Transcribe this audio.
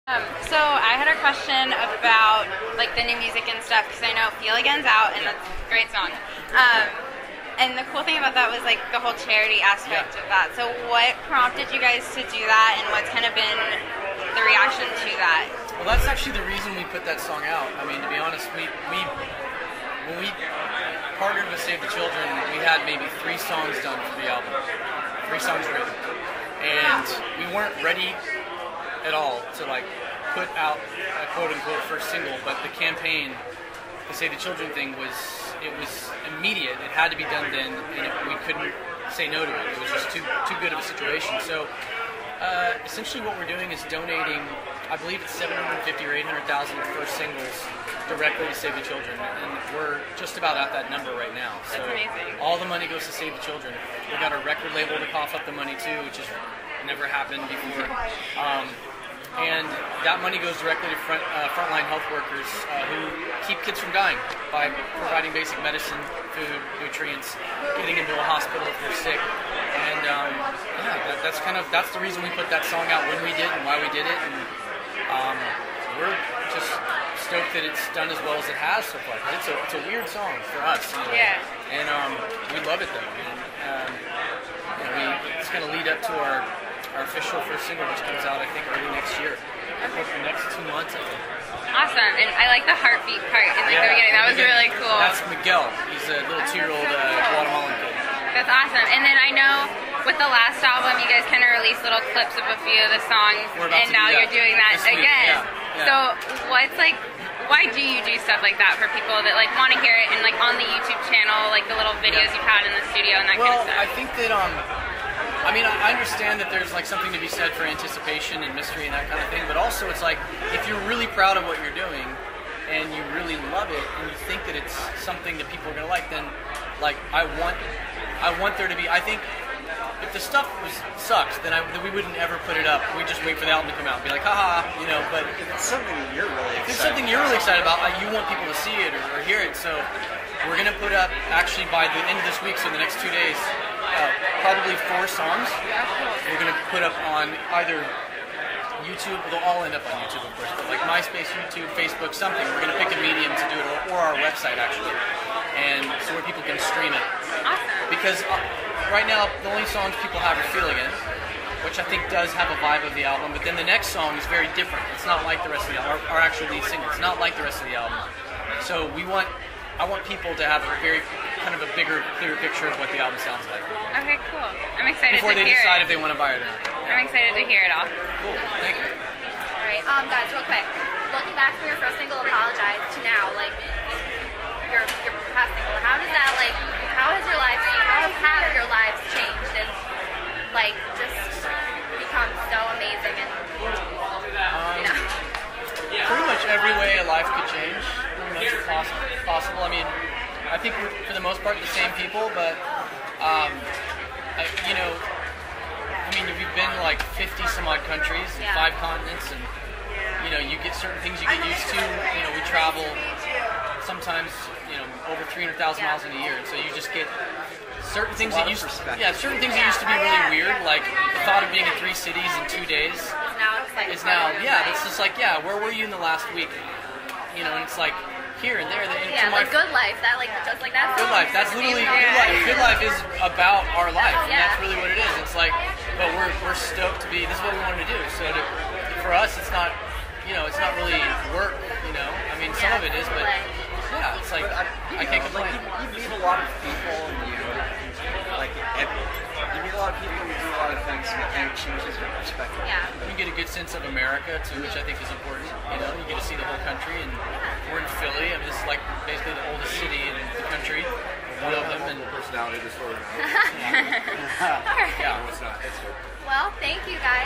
So I had a question about like the new music and stuff because I know Feel Again's out and that's a great song. And the cool thing about that was like the whole charity aspect of that. So what prompted you guys to do that, and what's kind of been the reaction to that? Well, that's actually the reason we put that song out. I mean, to be honest, when we partnered with Save the Children, we had maybe 3 songs done for the album, 3 songs written, and we weren't ready at all to like put out a quote-unquote first single, but the campaign, the Save the Children thing was immediate. It had to be done then, and we couldn't say no to it. It was just too good of a situation. So essentially what we're doing is donating, I believe it's 750 or 800,000 first singles directly to Save the Children, and we're just about at that number right now. So that's amazing. All the money goes to Save the Children. We got a record label to cough up the money too, which has never happened before. And that money goes directly to frontline health workers who keep kids from dying by providing basic medicine, food, nutrients, getting into a hospital if they're sick. And that's the reason we put that song out when we did and why we did it. And we're just stoked that it's done as well as it has so far. It's a weird song for us. Yeah. And we love it though. And it's going to lead up to our official first single, which comes out I think early next year. The next 2 months, I think. Awesome, and I like the heartbeat part in like the beginning. That was really cool. That's Miguel. He's a little 2-year-old Guatemalan kid. That's awesome. And then I know with the last album, you guys kind of released little clips of a few of the songs, and now you're doing that again. Yeah. So what's like? Why do you do stuff like that for people that like want to hear it and like on the YouTube channel, like the little videos you've had in the studio and that kind of stuff? Well, I think that I mean, I understand that there's like something to be said for anticipation and mystery and that kind of thing, but also it's like if you're really proud of what you're doing and you really love it and you think that it's something that people are gonna like, then like I want there to be. I think if the stuff sucks, then we wouldn't ever put it up. We'd just wait for the album to come out and be like, haha, you know. But if it's something you're really excited, if it's something you're really excited about, you want people to see it or hear it. So we're gonna put up actually by the end of this week, so the next 2 days. Probably 4 songs. We're going to put up on either YouTube, they'll all end up on YouTube of course, but like MySpace, YouTube, Facebook, something. We're going to pick a medium to do it, or our website actually, and so where people can stream it. Awesome. Because right now the only songs people have are Feel Again, which I think does have a vibe of the album, but then the next song is very different. It's not like the rest of the album, our actual lead single. It's not like the rest of the album. So I want people to have a very kind of a bigger, clearer picture of what the album sounds like. Okay, cool. I'm excited before to hear it. Before they decide if they want to buy it or not. I'm excited to hear it all. Cool. Thank you. Alright, guys, real quick. Looking back from your first single, Apologize, to now, like, your past single, how has your life, how have your lives changed and, like, just become so amazing and, you know? Pretty much every way a life could change. It's possible. I mean, I think we're, for the most part, the same people, but, we've been like 50 some odd countries, 5 continents, and, you know, you get certain things you get used to. You know, we travel sometimes, you know, over 300,000 miles in a year, and so you just get certain things that used certain things that used to be really weird, like the thought of being in 3 cities in 2 days is now, it's just like, where were you in the last week? You know, and it's like, here and there. Like Good Life, that like just like that. Good Life. That's literally Good Life. Good Life is about our life, and that's really what it is. It's like, but we're stoked to be. This is what we wanted to do. So for us, it's not, you know, it's not really work. You know, I mean, some of it is, but it's like I can't complain. Like you meet a lot of people, and you meet a lot of people, and you do a lot of things, and it changes your perspective. Yeah. You get a good sense of America too, which I think is important. You know, you get to see the whole country, and we're in Philly. I mean, it's like basically the oldest city in the country. One of them, and personality disorder. All right. Yeah, it's not. It's good. Well, thank you guys.